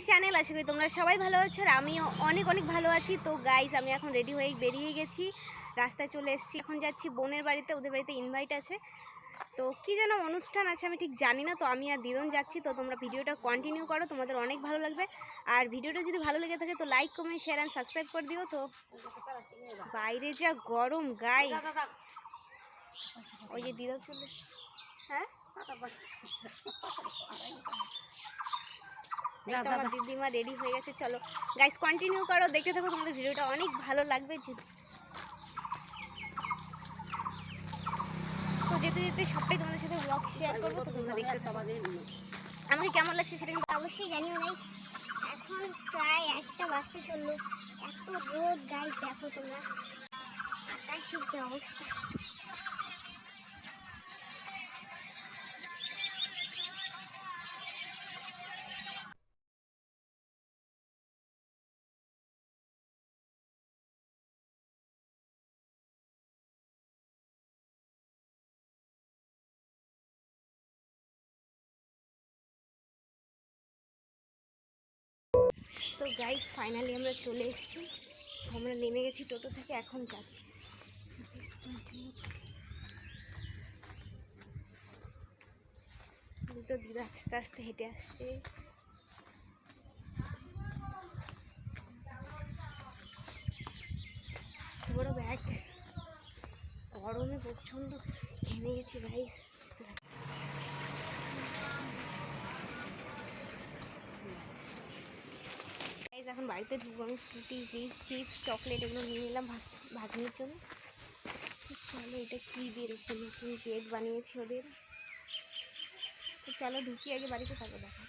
Channel আশা করি তোমরা সবাই ভালো আছো আর আমিও অনেক ভালো আছি। তো গাইস আমি এখন রেডি হয়ে বেরিয়ে গেছি, রাস্তায় চলে এসেছি। এখন যাচ্ছি বোনের বাড়িতে, ওদের বাড়িতে ইনভাইট আছে। তো কি যেন অনুষ্ঠান আছে আমি ঠিক জানি না। তো আমি আর দিদন যাচ্ছি। তো তোমরা ভিডিওটা কন্টিনিউ করো, তোমাদের অনেক ভালো লাগবে। আর ভিডিওটা যদি ভালো লেগে থাকে তো like comment share and subscribe করে দিও। তো বাইরে যা গরম গাইস, ওই যে দিদন চলে। হ্যাঁ আমার দিদিমা রেডি হয়ে গেছে। চলো গাইস কন্টিনিউ করো, দেখতে থাকো, তোমাদের ভিডিওটা অনেক ভালো লাগবে। তো যেতে যেতে সবটাই তোমাদের সাথে ব্লগ শেয়ার করবো। তো তোমরা দেখতে থাকো, আমাকে কেমন লাগছে সেটা কিন্তু অবশ্যই জানিও গাইস। এখন প্রায় 1টা বাজতে চললো, এত রোদ গাইস, দেখো তোমরা আকাশের যে অবস্থা। তো গাইস ফাইনালি আমরা চলে এসেছি, আমরা নেমে গেছি টোটো থেকে, এখন যাচ্ছি। তো দিদা আস্তে আস্তে হেঁটে আসছে। বড় ব্যাগ, গরমে প্রচণ্ড ঘেমে গেছি গাইস। এখন বাড়িতে ঢুকবো, আমি ফ্রুটি চিপস চকলেট এগুলো নিয়ে নিলাম ভাগ্নির জন্য। চলো এটা কী বেরোচ্ছে, নতুন কেক বানিয়েছি ওদের। তো চলো ঢুকি আগে বাড়িতে, তারপর দেখা।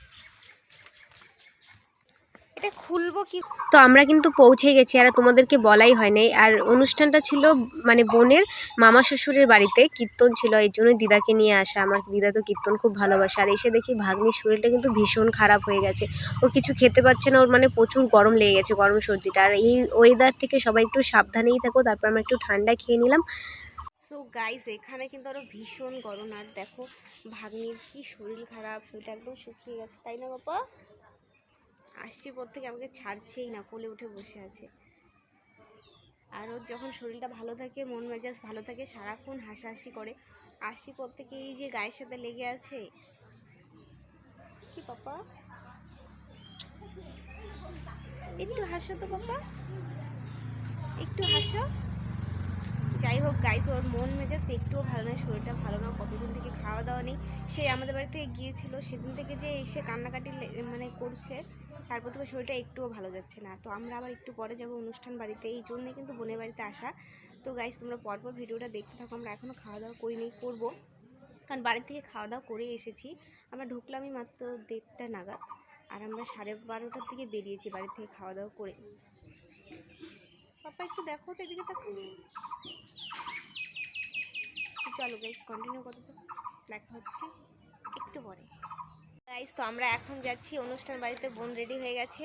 এটা খুলবো কি। তো আমরা কিন্তু পৌঁছে গেছি, আর তোমাদেরকে বলাই হয় নাই। আর অনুষ্ঠানটা ছিল মানে বোনের মামা শ্বশুরের বাড়িতে, কীর্তন ছিল, এই জন্য দিদাকে নিয়ে আসা। আমার দিদা তো কীর্তন খুব ভালোবাসে। আর এসে দেখি ভাগ্নির শরীরটা কিন্তু ভীষণ খারাপ হয়ে গেছে, ও কিছু খেতে পারছে না, ওর মানে প্রচুর গরম লেগে গেছে, গরম সর্দিটা। আর এই ওয়েদার থেকে সবাই একটু সাবধানেই থাকো। তারপর আমরা একটু ঠান্ডা খেয়ে নিলাম। সো গাইস এখানে কিন্তু আরও ভীষণ গরম। আর দেখো ভাগ্নির কি শরীর খারাপ, শরীরটা একদম শুকিয়ে গেছে, তাই না বাবা? আসছি পর থেকে আমাকে ছাড়ছেই না, কোলে উঠে বসে আছে। আর ওর যখন শরীরটা ভালো থাকে, মন মেজাজ ভালো থাকে, সারাক্ষণ হাসাহাসি করে। আসছি পর থেকে এই যে গায়ের সাথে লেগে আছে। কি পাপা, একটু হাসো তো পাপা, একটু হাসো। যাই হোক গাইস, ওর মন মেজাজ একটুও ভালো নয়, শরীরটা ভালো না, কতদিন থেকে খাওয়া দাওয়া নেই। সে আমাদের বাড়ি থেকে গিয়েছিল, সেদিন থেকে যে এসে কান্নাকাটি মানে করছে, তারপর থেকে শরীরটা একটুও ভালো যাচ্ছে না। তো আমরা আবার একটু পরে যাব অনুষ্ঠান বাড়িতে, এই জন্যে কিন্তু বোনের বাড়িতে আসা। তো গাইস তোমরা পরপর ভিডিওটা দেখতে থাকো। আমরা এখনও খাওয়া দাওয়া করিনি, করবো, কারণ বাড়ি থেকে খাওয়া দাওয়া করে এসেছি। আমরা ঢুকলামই মাত্র 1:30 নাগাদ, আর আমরা 12:30টার দিকে বেরিয়েছি বাড়ি থেকে খাওয়া দাওয়া করে। পাপা একটু দেখো তো এদিকে, দেখো। চলো গাইস কন্টিনিউ করতে থাকো, দেখা হচ্ছে একটু পরে। গাইস তো আমরা এখন যাচ্ছি অনুষ্ঠান বাড়িতে, বোন রেডি হয়ে গেছে।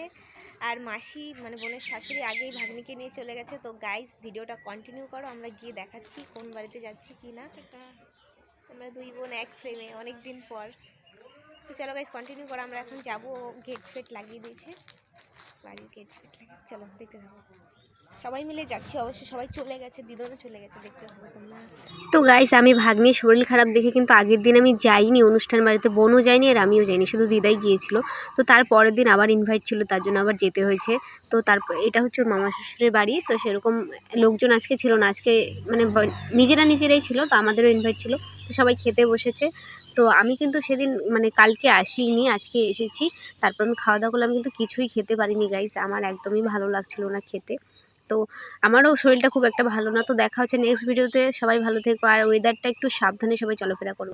আর মাসি মানে বোনের শাশুড়ি আগেই ভাগ্নিকে নিয়ে চলে গেছে। তো গাইস ভিডিওটা কন্টিনিউ করো, আমরা গিয়ে দেখাচ্ছি কোন বাড়িতে যাচ্ছি কি না। আমরা দুই বোন এক ফ্রেমে অনেক দিন পর। তো চলো গাইস কন্টিনিউ করো, আমরা এখন যাবো। গেট ফেট লাগিয়ে দিয়েছে, বাড়ির গেট ফেট লাগিয়ে। চলো দেখতে থাকো, সবাই মিলে যাচ্ছি, অবশ্য সবাই চলে গেছে, দিদনও চলে গেছে, দেখতে থাকো তোমরা। তো গাইস আমি ভাগ্নির শরীর খারাপ দেখে কিন্তু আগের দিন আমি যাইনি অনুষ্ঠান বাড়িতে, বোনও যায়নি আর আমিও যাইনি, শুধু দিদাই গিয়েছিল। তো তার পরের দিন আবার ইনভাইট ছিল, তার জন্য আবার যেতে হয়েছে। তো তারপর এটা হচ্ছে ওর মামা শ্বশুরের বাড়ি। তো সেরকম লোকজন আজকে ছিল না, আজকে মানে নিজেরাই ছিল। তো আমাদেরও ইনভাইট ছিল, তো সবাই খেতে বসেছে। তো আমি কিন্তু সেদিন মানে কালকে আসিনি, আজকে এসেছি। তারপর আমি খাওয়া দাওয়া করলাম, কিন্তু কিছুই খেতে পারিনি গাইস, আমার একদমই ভালো লাগছিল না খেতে। তো আমারও শরীরটা খুব একটা ভালো না। তো দেখা হচ্ছে নেক্সট ভিডিওতে, সবাই ভালো থেকো। আর ওয়েদারটা একটু সাবধানে সবাই চলাফেরা করো।